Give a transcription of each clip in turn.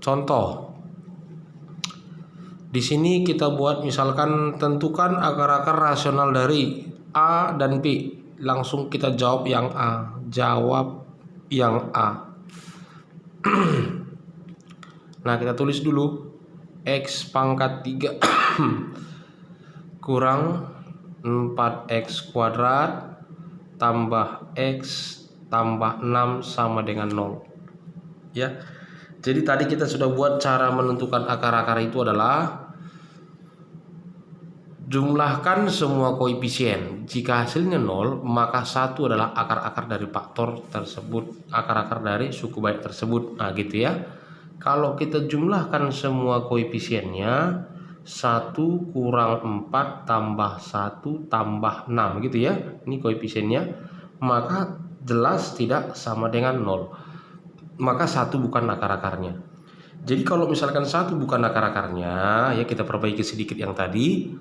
Contoh. Di sini kita buat misalkan tentukan akar-akar rasional dari A dan B. Langsung kita jawab yang A. Jawab yang A. Nah, kita tulis dulu. X pangkat 3 kurang 4x kuadrat tambah X tambah 6 sama dengan 0. Ya. Jadi tadi kita sudah buat cara menentukan akar-akar itu adalah jumlahkan semua koefisien. Jika hasilnya 0, maka 1 adalah akar-akar dari faktor tersebut, akar-akar dari suku baik tersebut. Nah, gitu ya. Kalau kita jumlahkan semua koefisiennya, 1 kurang 4 tambah 1 tambah 6 gitu ya. Ini koefisiennya, maka jelas tidak sama dengan 0. Maka 1 bukan akar-akarnya. Jadi kalau misalkan 1 bukan akar-akarnya, ya kita perbaiki sedikit yang tadi.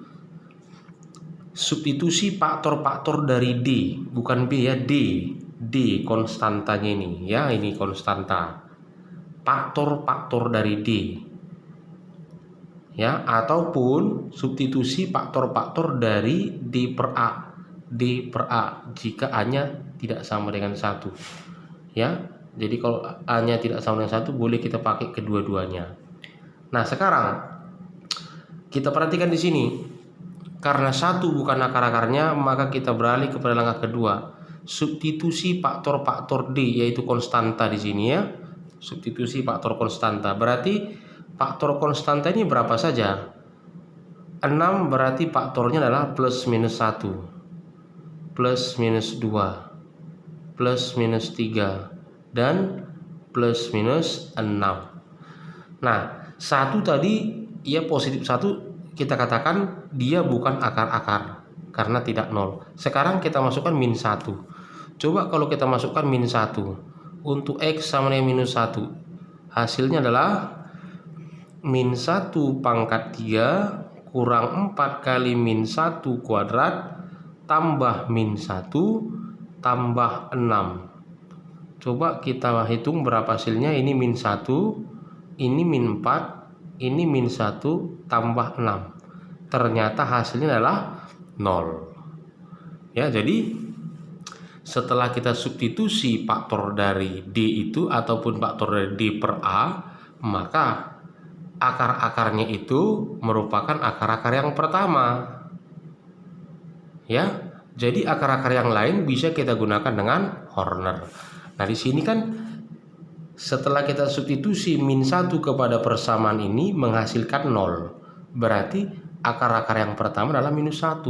Substitusi faktor-faktor dari D, bukan B ya, D konstantanya ini ya, ini konstanta. Faktor-faktor dari D. Ya, ataupun substitusi faktor-faktor dari D per A. D per A jika A-nya tidak sama dengan 1. Ya. Jadi kalau A-nya tidak sama dengan 1, boleh kita pakai kedua-duanya. Nah, sekarang kita perhatikan di sini. Karena 1 bukan akar-akarnya, maka kita beralih kepada langkah kedua. Substitusi faktor-faktor D, yaitu konstanta di sini ya. Substitusi faktor konstanta. Berarti faktor konstanta ini berapa saja? 6 berarti faktornya adalah plus minus 1, plus minus 2, plus minus 3, dan plus minus 6. Nah, 1 tadi ya positif 1, kita katakan dia bukan akar-akar karena tidak 0. Sekarang kita masukkan min 1. Coba kalau kita masukkan min 1 untuk X sama dengan minus 1, hasilnya adalah min 1 pangkat 3 kurang 4 kali min 1 kuadrat tambah min 1 tambah 6. Coba kita hitung berapa hasilnya. Ini min 1, ini min 4, ini min 1 tambah 6. Ternyata hasilnya adalah 0. Ya, jadi setelah kita substitusi faktor dari D itu ataupun faktor dari D per A, maka akar-akarnya itu merupakan akar-akar yang pertama. Ya, jadi akar-akar yang lain bisa kita gunakan dengan Horner. Nah, di sini kan setelah kita substitusi min 1 kepada persamaan ini menghasilkan 0. Berarti akar-akar yang pertama adalah minus 1.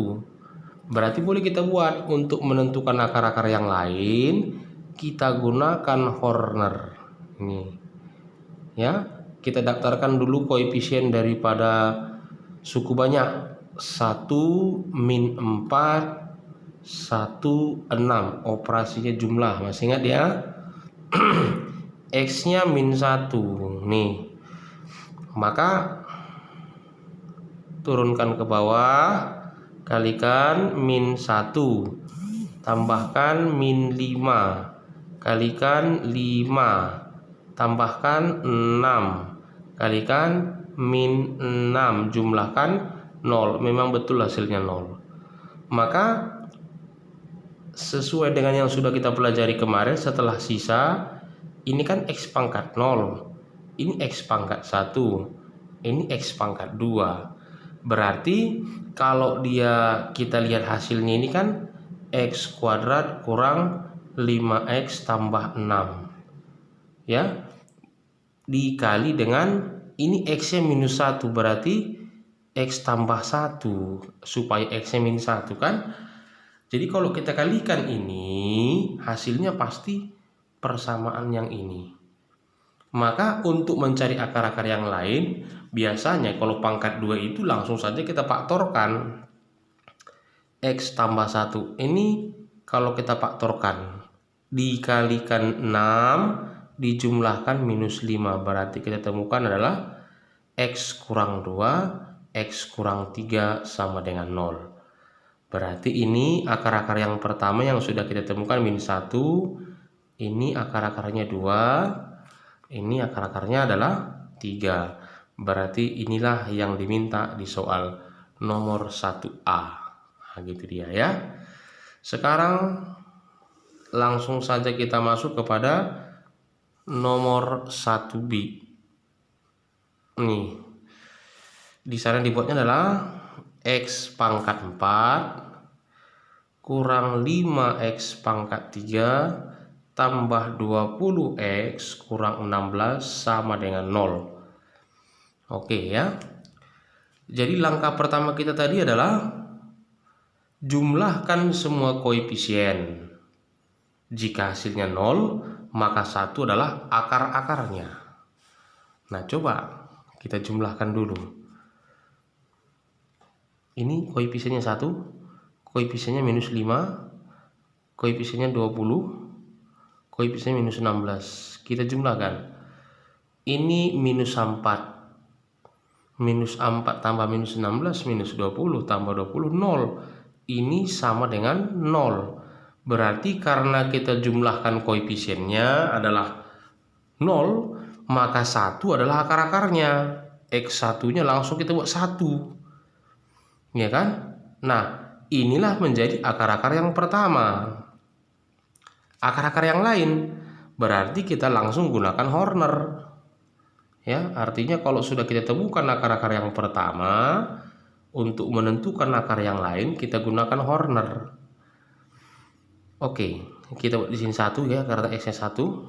Berarti boleh kita buat untuk menentukan akar-akar yang lain, kita gunakan Horner. Ini. Ya, kita daftarkan dulu koefisien daripada suku banyak. 1 min 4 1 6. Operasinya jumlah. Masih ingat ya? X-nya min 1. Nih. Maka turunkan ke bawah, kalikan min 1, tambahkan min 5, kalikan 5, tambahkan 6, kalikan min 6, jumlahkan 0. Memang betul hasilnya 0. Maka sesuai dengan yang sudah kita pelajari kemarin, setelah sisa ini kan X pangkat 0, ini X pangkat 1, ini X pangkat 2. Berarti kalau kita lihat hasilnya ini kan X kuadrat kurang 5X tambah 6 ya, dikali dengan ini X nya minus 1, berarti X tambah 1 supaya X nya minus 1 kan. Jadi kalau kita kalikan ini, hasilnya pasti persamaan yang ini. Maka untuk mencari akar-akar yang lain, biasanya kalau pangkat 2 itu langsung saja kita faktorkan. X tambah 1 ini kalau kita faktorkan, dikalikan 6, dijumlahkan minus 5. Berarti kita temukan adalah X kurang 2, X kurang 3 sama dengan 0. Berarti ini akar-akar yang pertama yang sudah kita temukan min 1. Ini akar-akarnya 2. Ini akar-akarnya adalah 3. Berarti inilah yang diminta di soal nomor 1A. Nah, gitu dia ya. Sekarang langsung saja kita masuk kepada nomor 1B. Nih. Di sana dibuatnya adalah X pangkat 4 kurang 5X pangkat 3 tambah 20X kurang 16 sama dengan 0. Oke ya. Jadi langkah pertama kita tadi adalah jumlahkan semua koefisien. Jika hasilnya 0, maka 1 adalah akar-akarnya. Nah, coba kita jumlahkan dulu. Ini koefisiennya 1, koefisiennya minus 5, koefisiennya 20, koefisiennya minus 16. Kita jumlahkan. Ini minus 4. Minus 4 tambah minus 16 minus 20 tambah 20, 0. Ini sama dengan 0. Berarti karena kita jumlahkan koefisiennya adalah 0, maka 1 adalah akar-akarnya. X1 nya langsung kita buat 1, ya kan? Nah, inilah menjadi akar-akar yang pertama. Akar-akar yang lain berarti kita langsung gunakan Horner. Ya, artinya kalau sudah kita temukan akar-akar yang pertama, untuk menentukan akar yang lain kita gunakan Horner. Oke, kita buat di sini 1 ya, karena X-nya 1.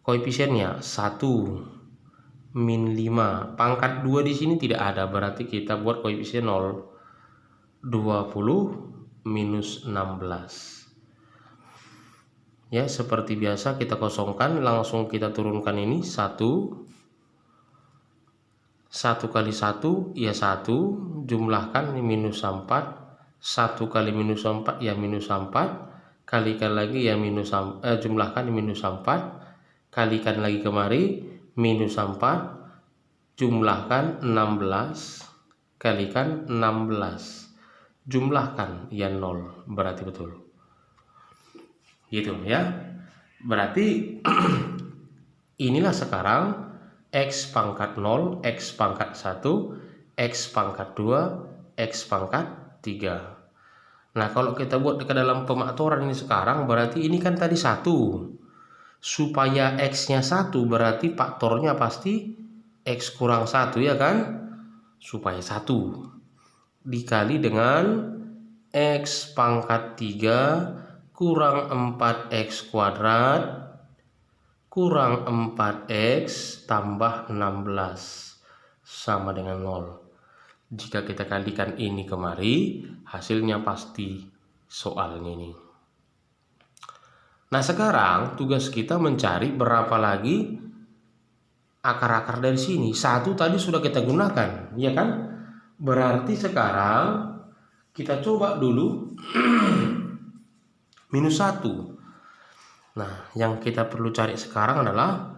Koefisiennya 1 min 5. Pangkat 2 di sini tidak ada, berarti kita buat koefisien 0. 20 minus 16. Ya, seperti biasa kita kosongkan, langsung kita turunkan ini 1 kali 1 ya 1, jumlahkan minus 4, 1 kali minus 4 ya minus 4, kalikan lagi ya minus jumlahkan minus 4, kalikan lagi kemari minus 4, jumlahkan 16, kalikan 16, jumlahkan ya 0, berarti betul. Gitu ya. Berarti inilah sekarang X pangkat 0, X pangkat 1, X pangkat 2, X pangkat 3. Nah, kalau kita buat ke dalam pemaktoran ini sekarang, berarti ini kan tadi 1. Supaya X-nya 1, berarti faktornya pasti X kurang 1, ya kan? Supaya 1. Dikali dengan X pangkat 3 kurang 4X kuadrat kurang 4X tambah 16 sama dengan 0. Jika kita kalikan ini kemari, hasilnya pasti soalnya ini. Nah, sekarang tugas kita mencari berapa lagi akar-akar dari sini. 1 tadi sudah kita gunakan, ya kan? Berarti sekarang kita coba dulu minus 1. Nah, yang kita perlu cari sekarang adalah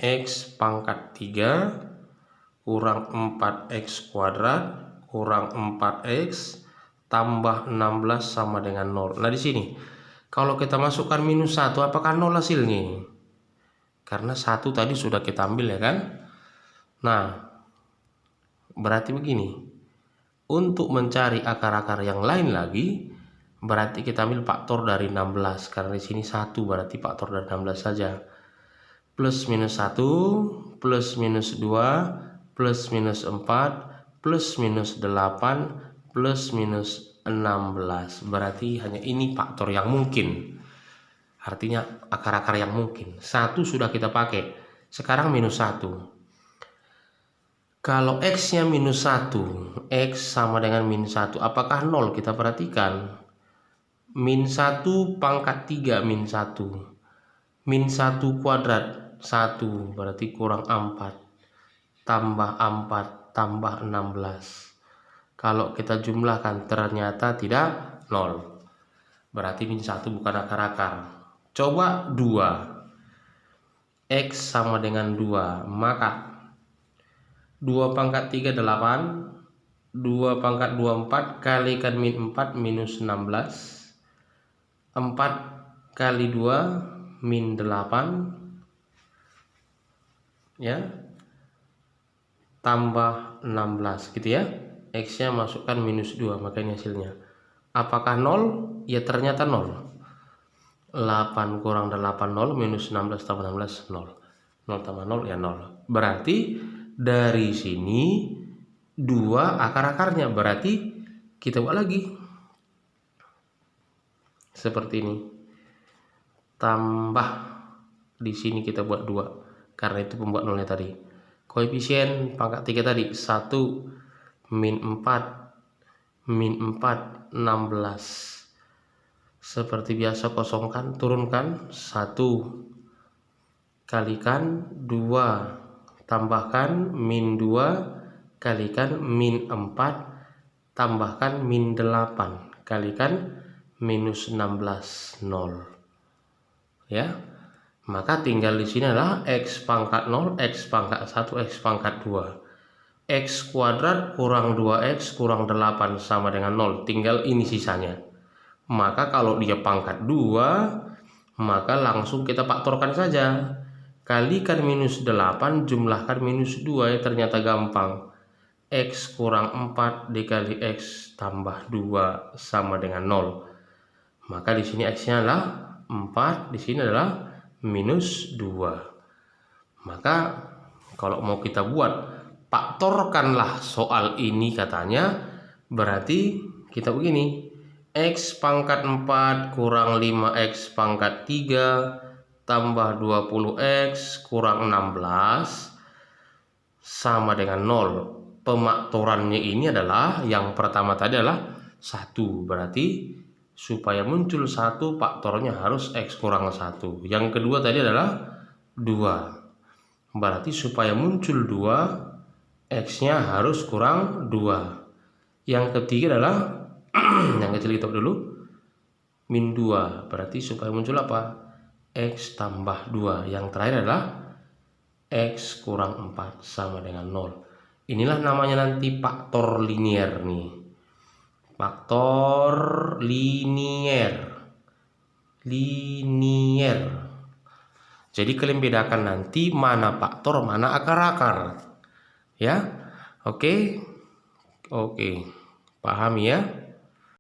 X pangkat 3 kurang 4X kuadrat kurang 4X tambah 16 sama dengan 0. Nah, di sini kalau kita masukkan minus 1, apakah 0 hasilnya? Karena 1 tadi sudah kita ambil, ya kan? Nah, berarti begini. Untuk mencari akar-akar yang lain lagi, berarti kita ambil faktor dari 16. Karena di sini 1, berarti faktor dari 16 saja. Plus minus 1, plus minus 2, plus minus 4, plus minus 8, plus minus 16. Berarti hanya ini faktor yang mungkin. Artinya akar-akar yang mungkin. 1 sudah kita pakai. Sekarang minus 1. Kalau X-nya minus 1, X sama dengan minus 1. Apakah 0? Kita perhatikan. Min 1 pangkat 3 min 1. Min 1 kuadrat 1, berarti kurang 4. Tambah 4, tambah 16. Kalau kita jumlahkan ternyata tidak 0. Berarti min 1 bukan akar-akar. Coba 2. X sama dengan 2. Maka 2 pangkat 3 8. 2 pangkat 2 4. Kalikan min 4 minus 16. 4 kali 2 min 8 ya tambah 16 gitu ya. X nya masukkan minus 2, makanya hasilnya apakah 0? Ya ternyata 0. 8 kurang 8 0, minus 16 tambah 16 0. 0 tambah 0 ya 0. Berarti dari sini 2 akar-akarnya, berarti kita buat lagi seperti ini. Tambah di sini kita buat 2 karena itu pembuat nolnya tadi. Koefisien pangkat 3 tadi 1 min 4 16. Seperti biasa kosongkan, turunkan 1 kalikan 2 tambahkan min 2 kalikan min 4 tambahkan min 8 kalikan minus 16 0 ya. Maka tinggal di sini adalah x pangkat 0, x pangkat 1, x pangkat 2. X kuadrat kurang 2x kurang 8 sama dengan 0. Tinggal ini sisanya. Maka kalau dia pangkat 2, maka langsung kita faktorkan saja. Kalikan minus 8, jumlahkan minus 2 ya, ternyata gampang. X kurang 4 dikali X tambah 2 sama dengan 0. Maka di sini X-nya adalah 4, di sini adalah minus 2. Maka kalau mau kita buat, faktorkanlah soal ini katanya. Berarti kita begini. X pangkat 4 kurang 5x pangkat 3 tambah 20x kurang 16 sama dengan 0. Pemaktorannya ini adalah yang pertama tadi adalah 1. Berarti supaya muncul 1 faktornya harus x kurang 1. Yang kedua tadi adalah 2. Berarti supaya muncul 2, x-nya harus kurang 2. Yang ketiga adalah yang kecil itu dulu min 2. Berarti supaya muncul apa? X tambah 2. Yang terakhir adalah X kurang 4 sama dengan 0. Inilah namanya nanti faktor linier nih. Faktor linier. Jadi kalian bedakan nanti mana faktor, mana akar-akar. Ya. Oke. Pahami ya?